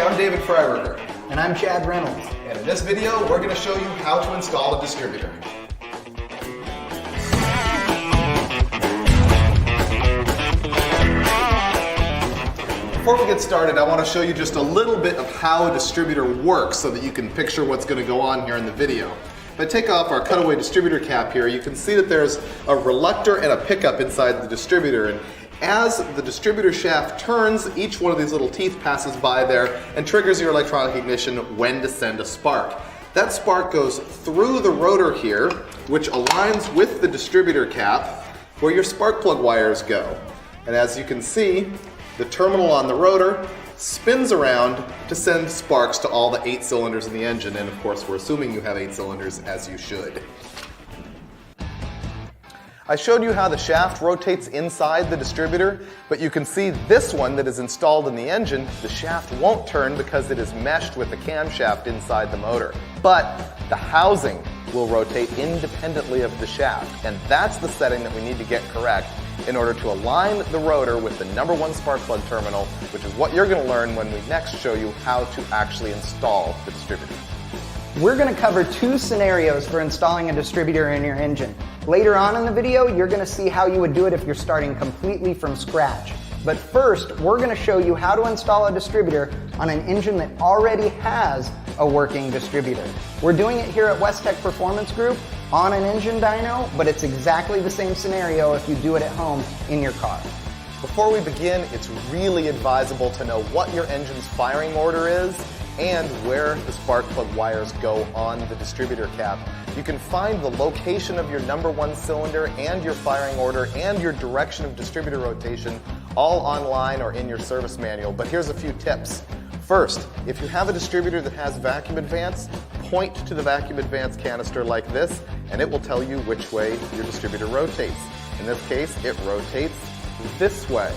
I'm David Freiberger. And I'm Chad Reynolds. And in this video, we're going to show you how to install a distributor. Before we get started, I want to show you just a little bit of how a distributor works so that you can picture what's going to go on here in the video. If I take off our cutaway distributor cap here, you can see that there's a reluctor and a pickup inside the distributor. And as the distributor shaft turns, each one of these little teeth passes by there and triggers your electronic ignition when to send a spark. That spark goes through the rotor here, which aligns with the distributor cap where your spark plug wires go. And as you can see, the terminal on the rotor spins around to send sparks to all the 8 cylinders in the engine. And of course, we're assuming you have 8 cylinders, as you should. I showed you how the shaft rotates inside the distributor, but you can see this one that is installed in the engine, the shaft won't turn because it is meshed with the camshaft inside the motor. But the housing will rotate independently of the shaft, and that's the setting that we need to get correct in order to align the rotor with the #1 spark plug terminal, which is what you're going to learn when we next show you how to actually install the distributor. We're going to cover 2 scenarios for installing a distributor in your engine. Later on in the video, you're going to see how you would do it if you're starting completely from scratch. But first, we're going to show you how to install a distributor on an engine that already has a working distributor. We're doing it here at Westech Performance Group on an engine dyno, but it's exactly the same scenario if you do it at home in your car. Before we begin, it's really advisable to know what your engine's firing order is and where the spark plug wires go on the distributor cap. You can find the location of your #1 cylinder and your firing order and your direction of distributor rotation all online or in your service manual, but here's a few tips. First, if you have a distributor that has vacuum advance, point to the vacuum advance canister like this, and it will tell you which way your distributor rotates. In this case, it rotates this way.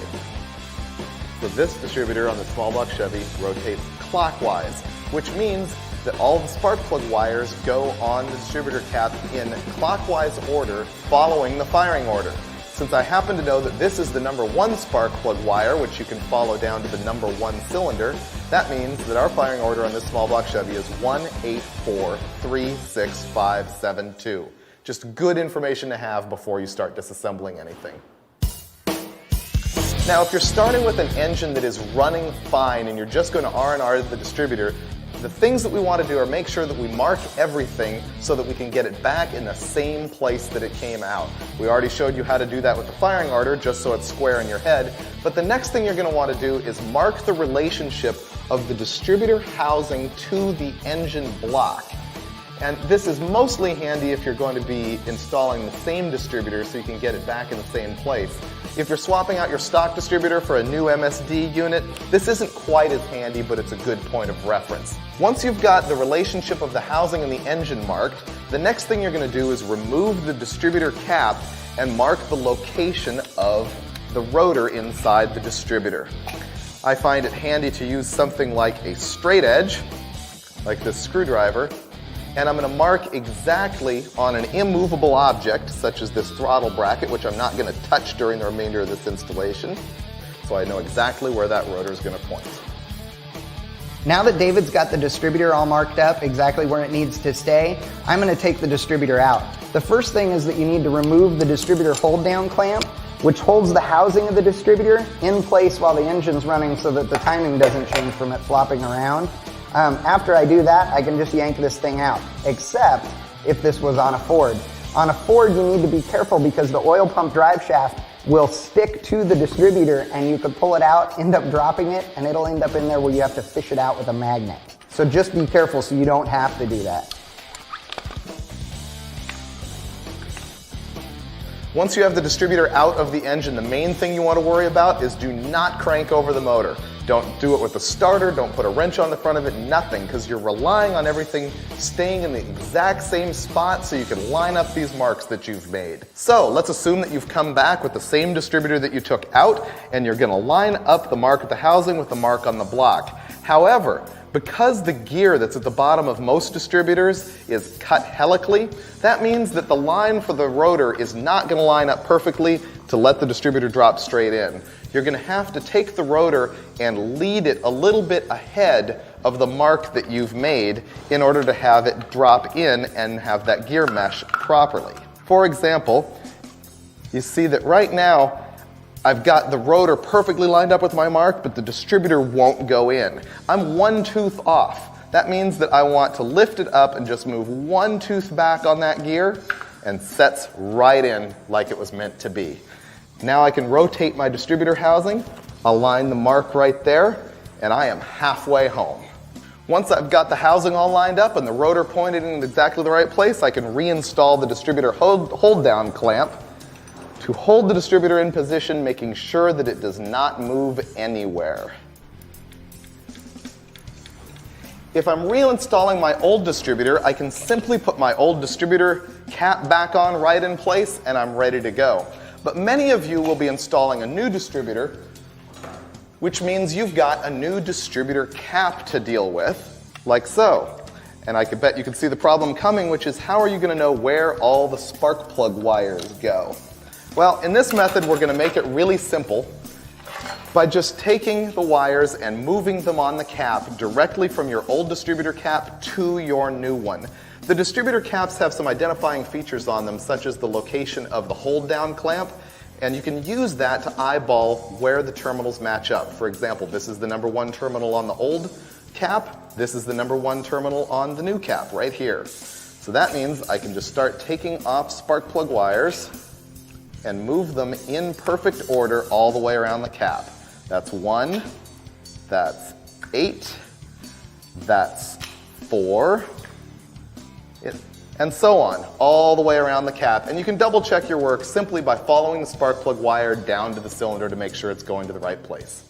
So this distributor on the small block Chevy rotates clockwise, which means that all the spark plug wires go on the distributor cap in clockwise order following the firing order. Since I happen to know that this is the #1 spark plug wire, which you can follow down to the #1 cylinder, that means that our firing order on this small block Chevy is 184365572. Just good information to have before you start disassembling anything. Now, if you're starting with an engine that is running fine and you're just going to R&R the distributor, the things that we want to do are make sure that we mark everything so that we can get it back in the same place that it came out. We already showed you how to do that with the firing order, just so it's square in your head. But the next thing you're going to want to do is mark the relationship of the distributor housing to the engine block. And this is mostly handy if you're going to be installing the same distributor so you can get it back in the same place. If you're swapping out your stock distributor for a new MSD unit, this isn't quite as handy, but it's a good point of reference. Once you've got the relationship of the housing and the engine marked, the next thing you're going to do is remove the distributor cap and mark the location of the rotor inside the distributor. I find it handy to use something like a straight edge, like this screwdriver, and I'm going to mark exactly on an immovable object, such as this throttle bracket, which I'm not going to touch during the remainder of this installation, so I know exactly where that rotor is going to point. Now that David's got the distributor all marked up exactly where it needs to stay, I'm going to take the distributor out. The first thing is that you need to remove the distributor hold down clamp, which holds the housing of the distributor in place while the engine's running so that the timing doesn't change from it flopping around. After I do that, I can just yank this thing out, except if this was on a Ford. On a Ford, you need to be careful because the oil pump drive shaft will stick to the distributor and you could pull it out, end up dropping it, and it'll end up in there where you have to fish it out with a magnet. So just be careful so you don't have to do that. Once you have the distributor out of the engine, the main thing you want to worry about is do not crank over the motor. Don't do it with a starter, don't put a wrench on the front of it, nothing, because you're relying on everything staying in the exact same spot so you can line up these marks that you've made. So let's assume that you've come back with the same distributor that you took out, and you're going to line up the mark at the housing with the mark on the block. However, because the gear that's at the bottom of most distributors is cut helically, that means that the line for the rotor is not going to line up perfectly to let the distributor drop straight in. you're going to have to take the rotor and lead it a little bit ahead of the mark that you've made in order to have it drop in and have that gear mesh properly. For example, you see that right now I've got the rotor perfectly lined up with my mark, but the distributor won't go in. I'm one tooth off. That means that I want to lift it up and just move one tooth back on that gear, and sets right in like it was meant to be. Now I can rotate my distributor housing, align the mark right there, and I am halfway home. Once I've got the housing all lined up and the rotor pointed in exactly the right place, I can reinstall the distributor hold down clamp to hold the distributor in position, making sure that it does not move anywhere. If I'm reinstalling my old distributor, I can simply put my old distributor cap back on right in place and I'm ready to go. But many of you will be installing a new distributor, which means you've got a new distributor cap to deal with, like so. And I could bet you can see the problem coming, which is how are you going to know where all the spark plug wires go? Well, in this method, we're going to make it really simple by just taking the wires and moving them on the cap directly from your old distributor cap to your new one. The distributor caps have some identifying features on them, such as the location of the hold down clamp, and you can use that to eyeball where the terminals match up. For example, this is the number 1 terminal on the old cap, this is the number 1 terminal on the new cap right here. So that means I can just start taking off spark plug wires and move them in perfect order all the way around the cap. That's 1, that's 8, that's 4, and so on, all the way around the cap. And you can double check your work simply by following the spark plug wire down to the cylinder to make sure it's going to the right place.